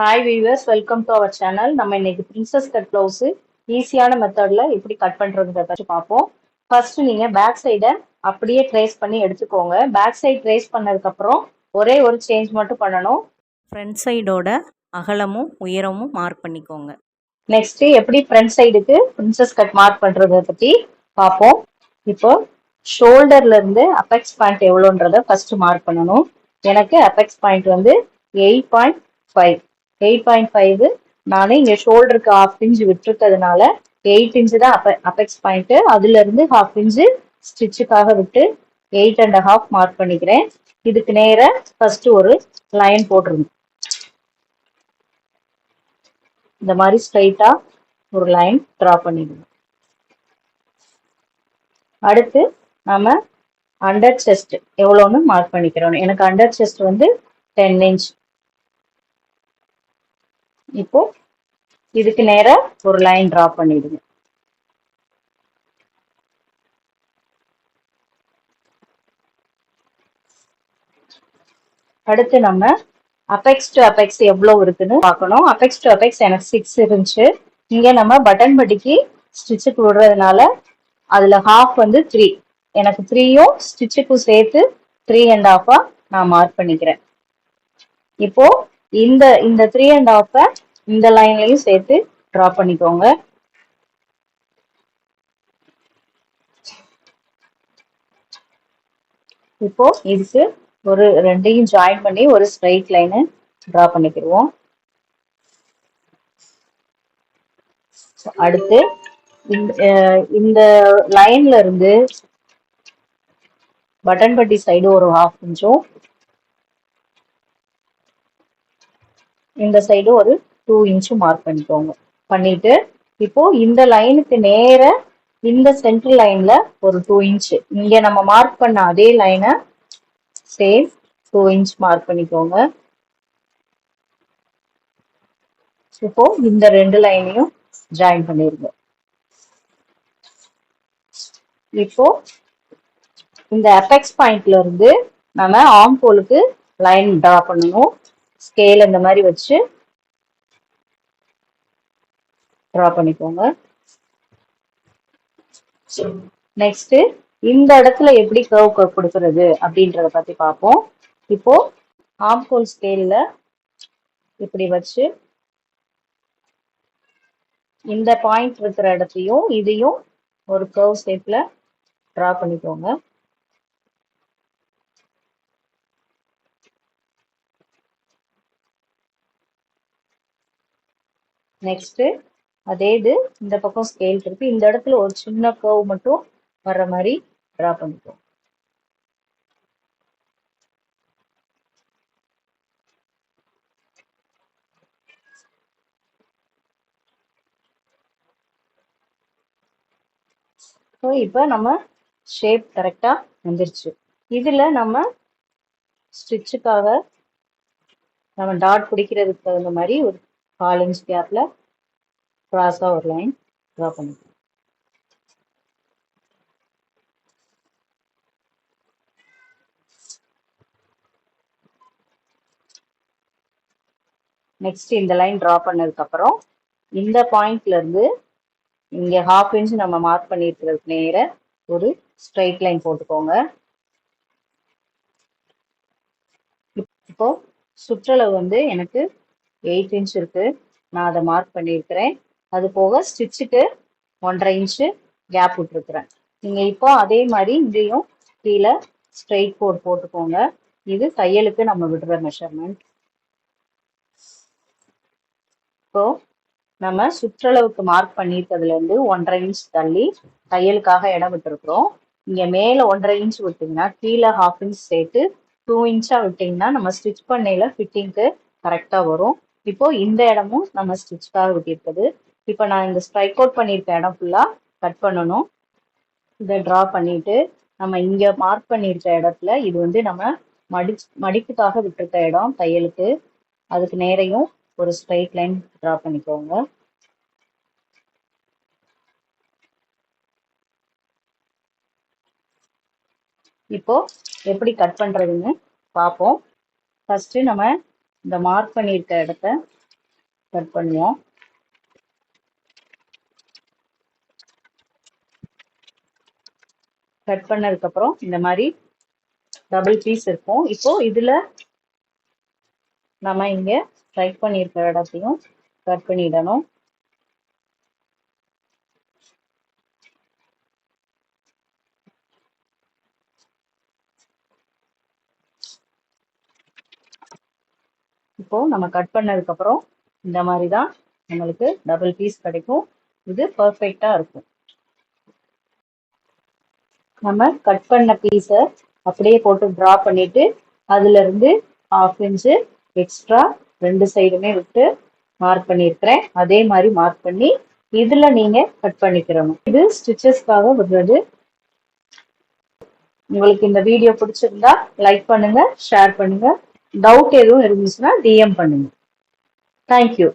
Hi viewers, welcome to our channel. நம்ம இன்னைக்கு princess cut blouse ஈஸியான மெத்தட்ல எப்படி கட் பண்றதுன்றத பற்றி பார்ப்போம். ஃபர்ஸ்ட் நீங்க பேக் சைடை அப்படியே ட்ரேஸ் பண்ணி எடுத்துக்கோங்க. பேக் சைடு ட்ரேஸ் பண்ணதுக்கு அப்புறம் ஒரே ஒரு சேஞ்ச் மட்டும் பண்ணணும். ஃப்ரண்ட் சைடோட அகலமும் உயரமும் மார்க் பண்ணிக்கோங்க. நெக்ஸ்ட் எப்படி ஃப்ரண்ட் சைடுக்கு பிரின்சஸ் கட் மார்க் பண்றத பத்தி பார்ப்போம். இப்போ ஷோல்டர்ல இருந்து அபெக்ஸ் பாயிண்ட் எவ்வளோன்றத ஃபர்ஸ்ட் மார்க் பண்ணணும். எனக்கு அபெக்ஸ் பாயிண்ட் வந்து 8.5 8.5 நானே இங்க ஷோல்டருக்கு ஹாஃப் இன்ச் விட்டுருக்கிறதுனால 8 இன்ச் தான் அபெக்ஸ் பாயிண்ட். அதுல இருந்து ஹாஃப் இன்ச் ஸ்டிச்சுக்காக விட்டு 8.5 மார்க் பண்ணிக்கிறேன். இதுக்கு நேர ஃபர்ஸ்ட் ஒரு லைன் போட்டுருங்க. இந்த மாதிரி ஸ்ட்ரைட்டா ஒரு லைன் டிரா பண்ணிடுங்க. அடுத்து நம்ம அண்டர் செஸ்ட் எவ்வளோன்னு மார்க் பண்ணிக்கிறோம். எனக்கு அண்டர் செஸ்ட் வந்து 10 இன்ச். இப்போ இதுக்கு நேரா ஒரு லைன் டிரா பண்ணிடுங்க. அடுத்து நம்ம அபெக்ஸ் டு அபெக்ஸ் எவ்வளவு இருக்குன்னு பார்க்கணும். அபெக்ஸ் டு அபெக்ஸ் எனக்கு 6 இருந்துச்சு. இங்க நம்ம பட்டன் பட்டிக்கு ஸ்டிச்சுக்கு விடுறதுனால அதுல ஹாஃப் வந்து 3. எனக்கு 3யும் ஸ்டிச்சுக்கும் சேர்த்து 3.5 நான் மார்க் பண்ணிக்கிறேன். இப்போ இந்த 3.5 இந்த லைன்லயும் சேர்த்து டிரா பண்ணிக்கோங்க. இப்போ இதுக்கு ஒரு ரெண்டையும் ஜாயின் பண்ணி ஒரு ஸ்ட்ரைட் லைனு டிரா பண்ணிக்கிடுவோம். அடுத்து இந்த லைன்ல இருந்து பட்டன் பட்டி சைடு ஒரு ஹாஃப் இன்ச்சும் இந்த சைடு ஒரு 2 இன்ச்சும் மார்க் பண்ணிக்கோங்க. பண்ணிட்டு இப்போ இந்த லைனுக்கு நேர இந்த சென்டர் லைன்ல ஒரு 2 இன்ச் இங்க நம்ம மார்க் பண்ண அதே லைனை சேம் 2 இன்ச் மார்க் பண்ணிக்கோங்க. இப்போ இந்த ரெண்டு லைனையும் ஜாயின் பண்ணிருங்க. இப்போ இந்த அபெக்ஸ் பாயிண்ட்ல இருந்து நம்ம ஆர்ம் ஹோலுக்கு லைன் டிரா பண்ணணும். ஸ்கேல் இந்த மாதிரி வச்சு டிரா பண்ணிக்கோங்க. நெக்ஸ்ட் இந்த இடத்துல எப்படி கர்வ் கொடுக்கறது அப்படின்றத பத்தி பார்ப்போம். இப்போ ஆர்ம் ஹோல் ஸ்கேல்ல இப்படி வச்சு இந்த பாயிண்ட் இருக்கிற இடத்தையும் இதையும் ஒரு கர்வ் ஷேப்ல டிரா பண்ணிக்கோங்க. நெக்ஸ்ட் அதே இது இந்த பக்கம் ஸ்கேல் திருப்பி இந்த இடத்துல ஒரு சின்ன கர்வ் மட்டும் வர்ற மாதிரி டிரா பண்ணிக்கோங்க. ஸோ இப்போ நம்ம ஷேப் கரெக்டா வந்துருச்சு. இதுல நம்ம ஸ்டிச்சுக்காக நம்ம டாட் பிடிக்கிறதுக்கு தகுந்த மாதிரி ஒரு 4 இன்ச் கேப்ல கிராஸா ஒரு லைன் ட்ரா பண்ணிக்கலாம். நெக்ஸ்ட் இந்த லைன் ட்ரா பண்ணதுக்கு அப்புறம் இந்த பாயிண்ட்ல இருந்து இங்க ஹாஃப் இன்ச் நம்ம மார்க் பண்ணிருக்கிறதுக்கு நேர ஒரு ஸ்ட்ரைட் லைன் போட்டுக்கோங்க. இப்போ சுற்றளவு வந்து எனக்கு 8 இன்ச் இருக்கு. நான் அதை மார்க் பண்ணியிருக்கிறேன். அது போக ஸ்டிச்சுக்கு 1.5 இன்ச்சு கேப் விட்டுருக்குறேன். நீங்க இப்போ அதே மாதிரி இங்கேயும் கீழே ஸ்ட்ரெயிட் கோட் போட்டுக்கோங்க. இது தையலுக்கு நம்ம விடுற மெஷர்மெண்ட். இப்போ நம்ம சுற்றளவுக்கு மார்க் பண்ணியிருக்கிறதுல இருந்து 1.5 இன்ச் தள்ளி தையலுக்காக இடம் விட்டுருக்குறோம். இங்க மேல 1.5 இன்ச் விட்டீங்கன்னா கீழே ஹாஃப் இன்ச் சேர்த்து 2 இன்ச்சா விட்டீங்கன்னா நம்ம ஸ்டிச் பண்ணையில ஃபிட்டிங்க்கு கரெக்டா வரும். இப்போ இந்த இடமும் நம்ம ஸ்டிச்சுக்காக விட்டிருக்குது. இப்போ நான் இந்த ஸ்ட்ரைக் அவுட் பண்ணியிருக்க இடம் ஃபுல்லா கட் பண்ணணும். இதை ட்ரா பண்ணிட்டு நம்ம இங்க மார்க் பண்ணியிருக்க இடத்துல இது வந்து நம்ம மடிப்புக்காக விட்டுருக்க இடம் தையலுக்கு. அதுக்கு நேரையும் ஒரு ஸ்ட்ரைட் லைன் ட்ரா பண்ணிக்கோங்க. இப்போ எப்படி கட் பண்றதுன்னு பார்ப்போம். ஃபர்ஸ்ட் நம்ம இந்த மார்க் பண்ணியிருக்க இடத்த கட் பண்ணுவோம். கட் பண்ணதுக்கு அப்புறம் இந்த மாதிரி டபுள் பீஸ் இருக்கும். இப்போ இதுல நம்ம இங்க ஃப்ரை பண்ணியிருக்கிற இடத்தையும் கட் பண்ணிடணும். இப்போ நம்ம கட் பண்ணதுக்கு அப்புறம் இந்த மாதிரி தான் நம்மளுக்கு டபுள் பீஸ் கிடைக்கும். இது பர்ஃபெக்டா இருக்கும். நம்ம கட் பண்ண பீஸை அப்படியே போட்டு டிரா பண்ணிட்டு அதுல இருந்து 1/2 இன்ச்சு எக்ஸ்ட்ரா 2 சைடுமே விட்டு மார்க் பண்ணியிருக்கிறேன். அதே மாதிரி மார்க் பண்ணி இதுல நீங்க கட் பண்ணிக்கிறணும். இது ஸ்டிச்சஸ்க்காக விடுறது. உங்களுக்கு இந்த வீடியோ பிடிச்சிருந்தா லைக் பண்ணுங்க, ஷேர் பண்ணுங்க. டவுட் எதுவும் இருந்துச்சுன்னா DM பண்ணுங்க. தேங்க்யூ.